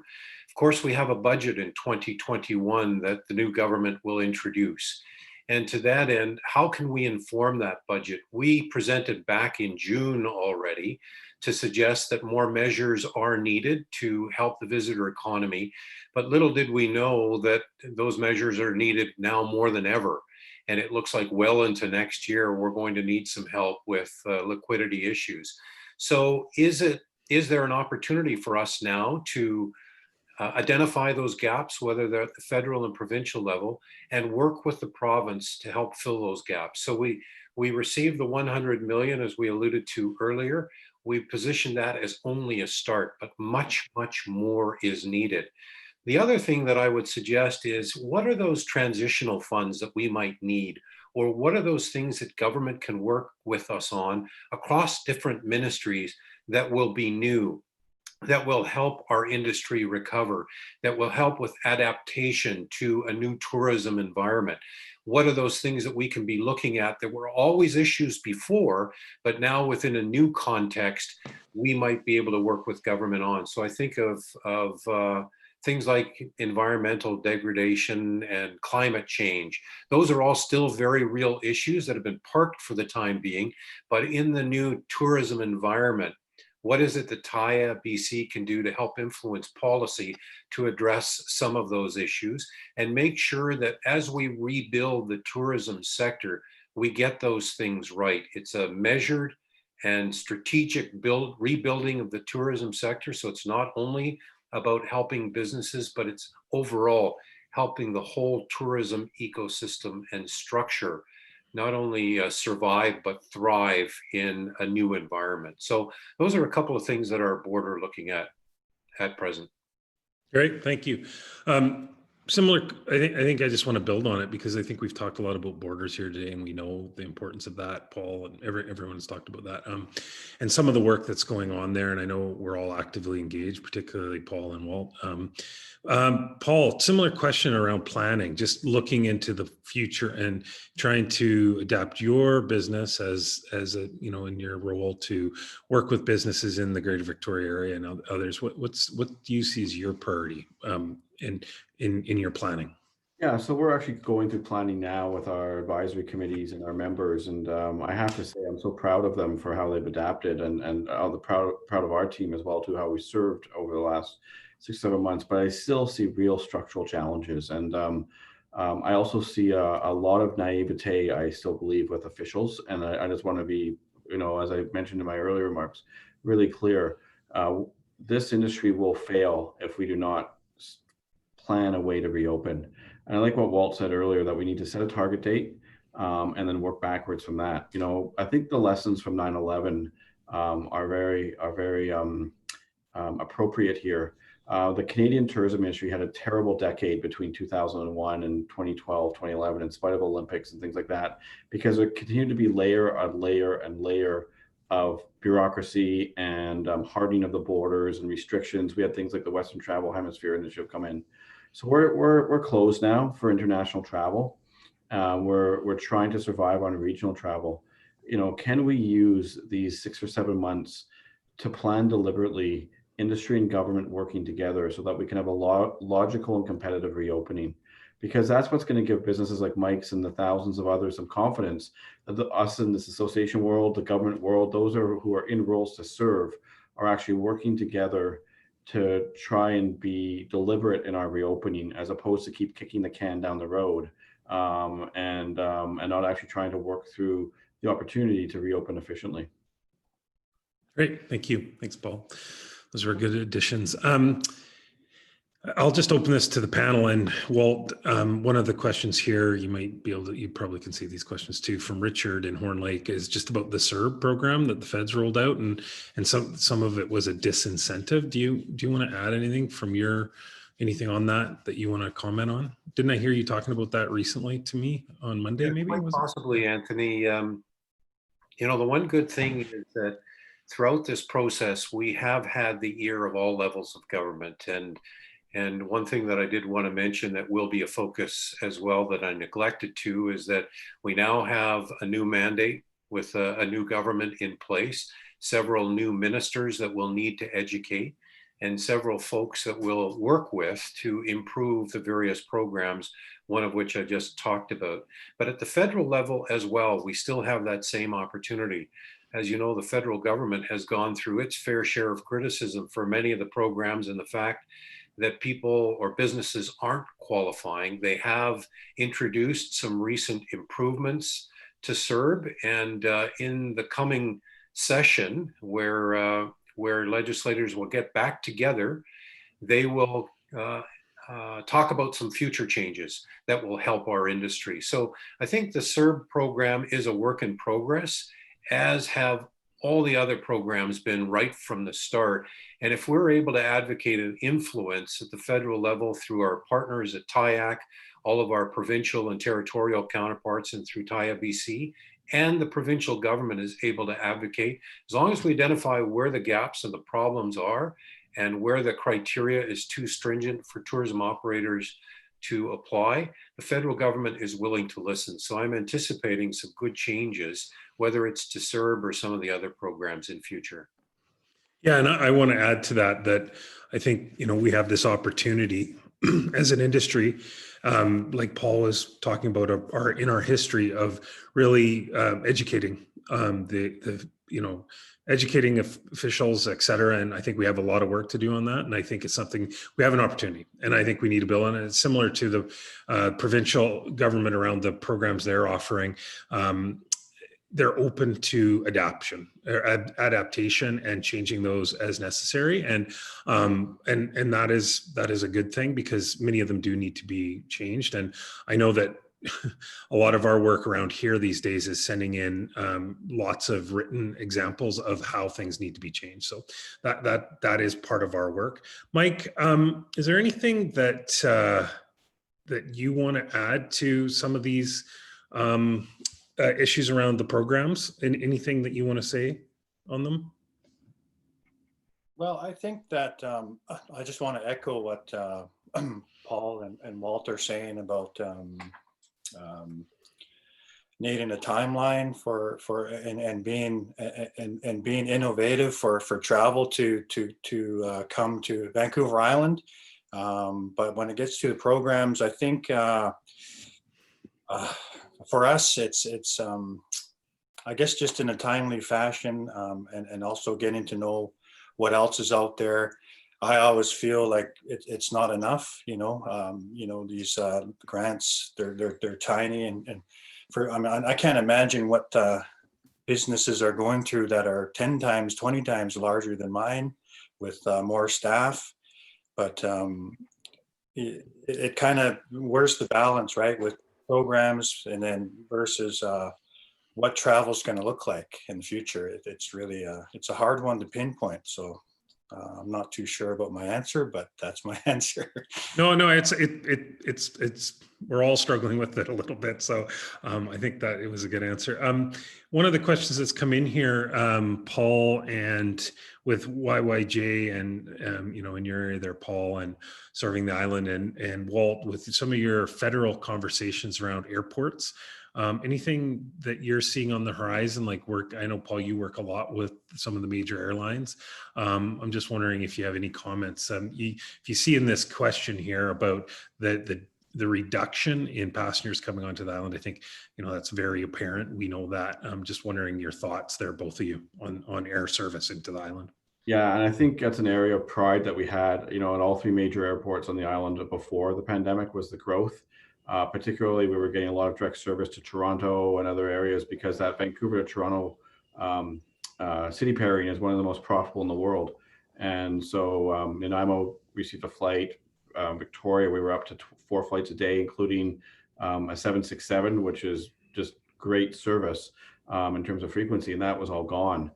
of course, we have a budget in 2021 that the new government will introduce. And to that end, how can we inform that budget? We presented back in June already to suggest that more measures are needed to help the visitor economy. But little did we know that those measures are needed now more than ever. And it looks like well into next year, we're going to need some help with liquidity issues. So is there an opportunity for us now to identify those gaps, whether they're at the federal and provincial level, and work with the province to help fill those gaps? So we received the 100 million, as we alluded to earlier. We positioned that as only a start, but much, much more is needed. The other thing that I would suggest is, what are those transitional funds that we might need? Or what are those things that government can work with us on across different ministries that will be new, that will help our industry recover, that will help with adaptation to a new tourism environment? What are those things that we can be looking at that were always issues before, but now within a new context, we might be able to work with government on? So I think of things like environmental degradation and climate change. Those are all still very real issues that have been parked for the time being, but in the new tourism environment, what is it that VIEA BC can do to help influence policy to address some of those issues and make sure that as we rebuild the tourism sector, we get those things right? It's a measured and strategic rebuilding of the tourism sector. So it's not only about helping businesses, but it's overall helping the whole tourism ecosystem and structure not only survive, but thrive in a new environment. So those are a couple of things that our board are looking at present. Great, thank you. Similar, I think I just want to build on it, because I think we've talked a lot about borders here today, and we know the importance of that. Paul and everyone's talked about that, and some of the work that's going on there. And I know we're all actively engaged, particularly Paul and Walt. Paul, similar question around planning, just looking into the future and trying to adapt your business as a, you know, in your role to work with businesses in the Greater Victoria area and others. What do you see as your priority in your planning? Yeah, so we're actually going through planning now with our advisory committees and our members, and I have to say I'm so proud of them for how they've adapted, and proud of our team as well too, how we served over the last 6-7 months. But I still see real structural challenges, and I also see a lot of naivete, I still believe, with officials. And I just want to be, you know, as I mentioned in my earlier remarks, really clear. This industry will fail if we do not plan a way to reopen. And I like what Walt said earlier, that we need to set a target date and then work backwards from that. You know, I think the lessons from 9/11 are very appropriate here. The Canadian tourism industry had a terrible decade between 2001 and 2012, 2011, in spite of Olympics and things like that, because there continued to be layer on layer and layer of bureaucracy and hardening of the borders and restrictions. We had things like the Western Travel Hemisphere Initiative come in. So we're closed now for international travel. We're trying to survive on regional travel. You know, can we use these 6 or 7 months to plan deliberately, industry and government working together, so that we can have a logical and competitive reopening? Because that's what's going to give businesses like Mike's and the thousands of others some confidence that us in this association world, the government world, those who are in roles to serve, are actually working together to try and be deliberate in our reopening, as opposed to keep kicking the can down the road, and not actually trying to work through the opportunity to reopen efficiently. Great, thank you. Thanks, Paul. Those were good additions. I'll just open this to the panel, and Walt, one of the questions here, you probably can see these questions too, from Richard in Horn Lake, is just about the CERB program that the feds rolled out, and some of it was a disincentive. Do you want to add anything from anything on that you want to comment on? Didn't I hear you talking about that recently to me on Monday? Yeah, maybe quite possibly, Anthony. You know, the one good thing is that throughout this process, we have had the ear of all levels of government. And one thing that I did want to mention that will be a focus as well, that I neglected to, is that we now have a new mandate with a new government in place, several new ministers that will need to educate. and several folks that we'll work with to improve the various programs, one of which I just talked about. But at the federal level as well, we still have that same opportunity. As you know, the federal government has gone through its fair share of criticism for many of the programs and the fact that people or businesses aren't qualifying. They have introduced some recent improvements to CERB, and in the coming session where legislators will get back together, they will talk about some future changes that will help our industry. So I think the CERB program is a work in progress, as have all the other programs been right from the start. And if we're able to advocate and influence at the federal level through our partners at TIAC, all of our provincial and territorial counterparts, and through TIA BC, and the provincial government is able to advocate, as long as we identify where the gaps and the problems are and where the criteria is too stringent for tourism operators to apply, the federal government is willing to listen. So I'm anticipating some good changes, whether it's to CERB or some of the other programs in future. Yeah, and I want to add to that I think, we have this opportunity as an industry, like Paul was talking about, in our history of really educating educating officials, et cetera. And I think we have a lot of work to do on that. And I think it's something we have an opportunity, and I think we need to build on it. It's similar to the provincial government around the programs they're offering. They're open to adaptation and changing those as necessary. And that is a good thing, because many of them do need to be changed. And I know that a lot of our work around here these days is sending in lots of written examples of how things need to be changed. So that is part of our work. Mike, is there anything that you want to add to some of these issues around the programs, and anything that you want to say on them? Well, I think that I just want to echo what Paul and Walt are saying about needing a timeline and being innovative for travel to come to Vancouver Island. But when it gets to the programs, I think for us, it's I guess just in a timely fashion, and also getting to know what else is out there. I always feel like it's not enough, these grants, they're tiny, and I can't imagine what businesses are going through that are 10 times, 20 times larger than mine, with more staff. But it kind of, where's the balance, right, with programs and then versus what travel is going to look like in the future? It's really it's a hard one to pinpoint. So I'm not too sure about my answer, but that's my answer. No, it's we're all struggling with it a little bit. So I think that it was a good answer. One of the questions that's come in here, Paul, and with YYJ and in your area there, Paul, and serving the island, and Walt, with some of your federal conversations around airports. Anything that you're seeing on the horizon, like work? I know, Paul, you work a lot with some of the major airlines. I'm just wondering if you have any comments. If you see in this question here about the reduction in passengers coming onto the island, I think that's very apparent. We know that. I'm just wondering your thoughts there, both of you, on air service into the island. Yeah, and I think that's an area of pride that we had, at all three major airports on the island before the pandemic, was the growth. Particularly, we were getting a lot of direct service to Toronto and other areas, because that Vancouver to Toronto city pairing is one of the most profitable in the world. And so Nanaimo received a flight. Victoria, we were up to 4 flights a day, including a 767, which is just great service in terms of frequency, and that was all gone.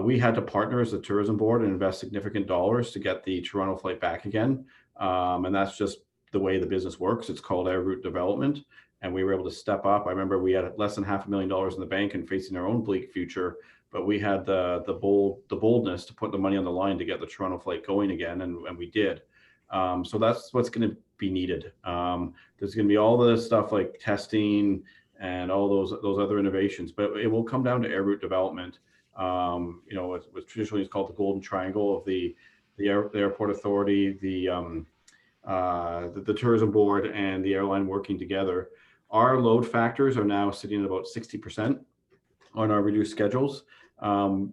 We had to partner as a tourism board and invest significant dollars to get the Toronto flight back again. And that's just the way the business works. It's called air route development. And we were able to step up. I remember we had less than $500,000 in the bank and facing our own bleak future, but we had the boldness to put the money on the line to get the Toronto flight going again. And we did. So that's what's going to be needed. There's going to be all the stuff like testing and all those other innovations, but it will come down to air route development. What traditionally is called the golden triangle of the the airport authority, the tourism board, and the airline working together. Our load factors are now sitting at about 60% on our reduced schedules. An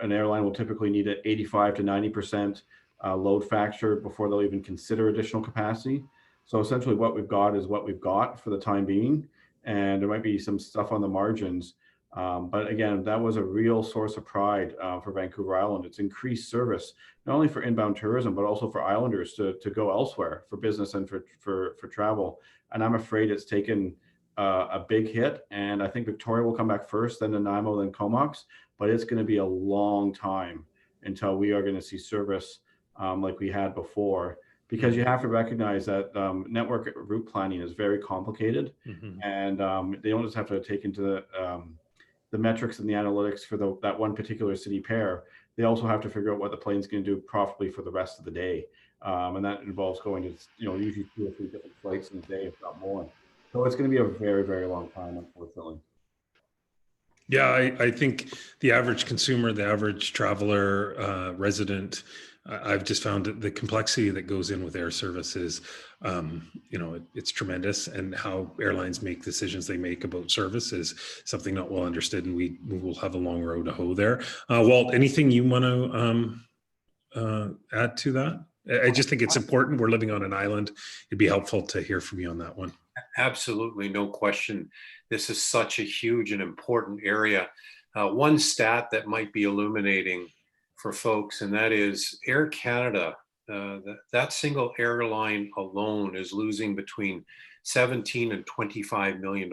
airline will typically need an 85 to 90% load factor before they'll even consider additional capacity. So essentially what we've got is what we've got for the time being, and there might be some stuff on the margins. But again, that was a real source of pride for Vancouver Island. It's increased service, not only for inbound tourism, but also for islanders to go elsewhere for business and for travel. And I'm afraid it's taken a big hit. And I think Victoria will come back first, then Nanaimo, then Comox. But it's going to be a long time until we are going to see service like we had before. Because you have to recognize that network route planning is very complicated. And they don't just have to take into the metrics and the analytics for that one particular city pair. They also have to figure out what the plane's going to do profitably for the rest of the day. And that involves going to, usually 2 or 3 different flights in a day, if not more. So it's going to be a very, very long time, unfortunately. Yeah, I think the average consumer, the average traveler, resident, I've just found that the complexity that goes in with air services, it's tremendous. And how airlines make decisions they make about service is something not well understood, and we will have a long road to hoe there. Walt, anything you want to add to that? I just think it's important. We're living on an island. It'd be helpful to hear from you on that one. Absolutely, no question. This is such a huge and important area. One stat that might be illuminating for folks, and that is Air Canada, that single airline alone is losing between $17 and $25 million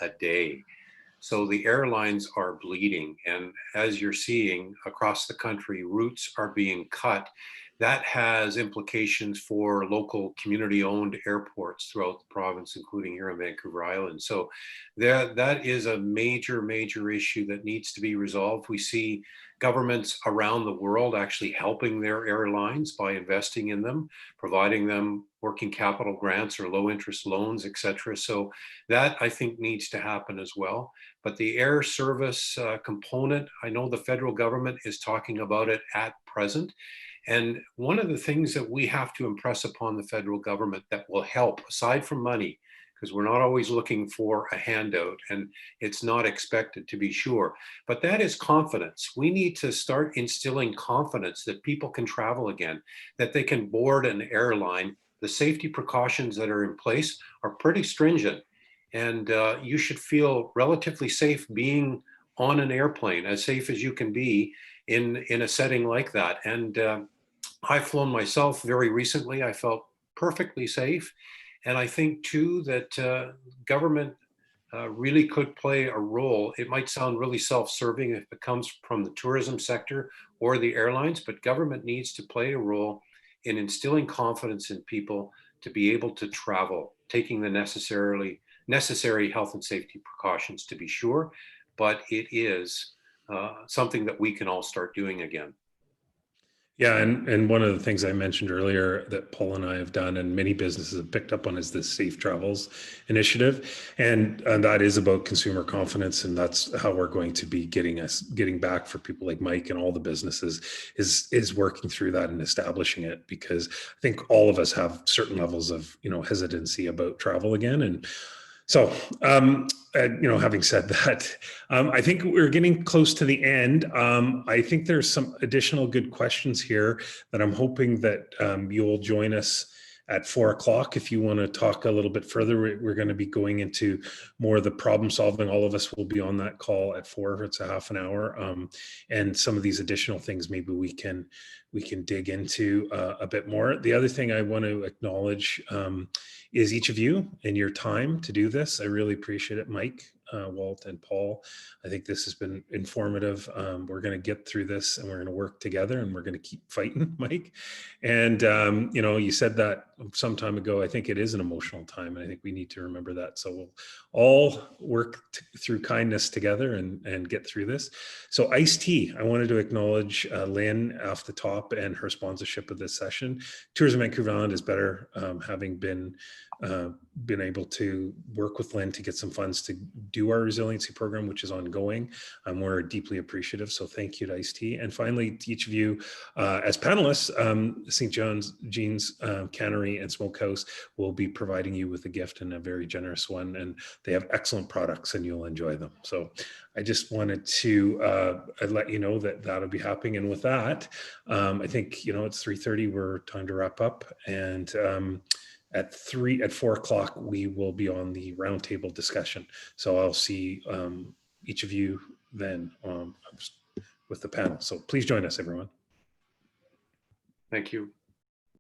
a day. So the airlines are bleeding. And as you're seeing across the country, routes are being cut. That has implications for local community-owned airports throughout the province, including here on Vancouver Island. So that is a major, major issue that needs to be resolved. We see governments around the world actually helping their airlines by investing in them, providing them working capital grants or low interest loans, et cetera. So that, I think, needs to happen as well. But the air service component, I know the federal government is talking about it at present. And one of the things that we have to impress upon the federal government that will help, aside from money, because we're not always looking for a handout and it's not expected, to be sure, but that is confidence. We need to start instilling confidence that people can travel again, that they can board an airline. The safety precautions that are in place are pretty stringent, and you should feel relatively safe being on an airplane, as safe as you can be in a setting like that. And I've flown myself very recently. I felt perfectly safe. And I think too that government really could play a role. It might sound really self-serving if it comes from the tourism sector or the airlines, but government needs to play a role in instilling confidence in people to be able to travel, taking the necessary health and safety precautions, to be sure, but it is something that we can all start doing again. Yeah, and one of the things I mentioned earlier that Paul and I have done, and many businesses have picked up on, is this Safe Travels initiative, and that is about consumer confidence, and that's how we're going to be getting back for people like Mike and all the businesses is working through that and establishing it, because I think all of us have certain levels of hesitancy about travel again. And so, having said that, I think we're getting close to the end. I think there's some additional good questions here that I'm hoping that you'll join us at 4 o'clock. If you want to talk a little bit further, we're going to be going into more of the problem solving. All of us will be on that call at 4. It's a half an hour. And some of these additional things, maybe we can dig into a bit more. The other thing I want to acknowledge is each of you and your time to do this. I really appreciate it, Mike, Walt, and Paul. I think this has been informative. We're going to get through this, and we're going to work together, and we're going to keep fighting, Mike. And, you said that some time ago. I think it is an emotional time, and I think we need to remember that. So we'll all work through kindness together and get through this. So Iced Tea, I wanted to acknowledge Lynn off the top and her sponsorship of this session. Tourism Vancouver Island is better, having been able to work with Lynn to get some funds to do do our resiliency program, which is ongoing. We're deeply appreciative. So thank you to Ice-T. And finally, to each of you as panelists, St. Jean's Cannery and Smokehouse will be providing you with a gift, and a very generous one. And they have excellent products and you'll enjoy them. So I just wanted to let you know that that'll be happening. And with that, I think, it's 3:30, we're time to wrap up. And at 4 o'clock, we will be on the roundtable discussion. So I'll see each of you then with the panel. So please join us, everyone. Thank you.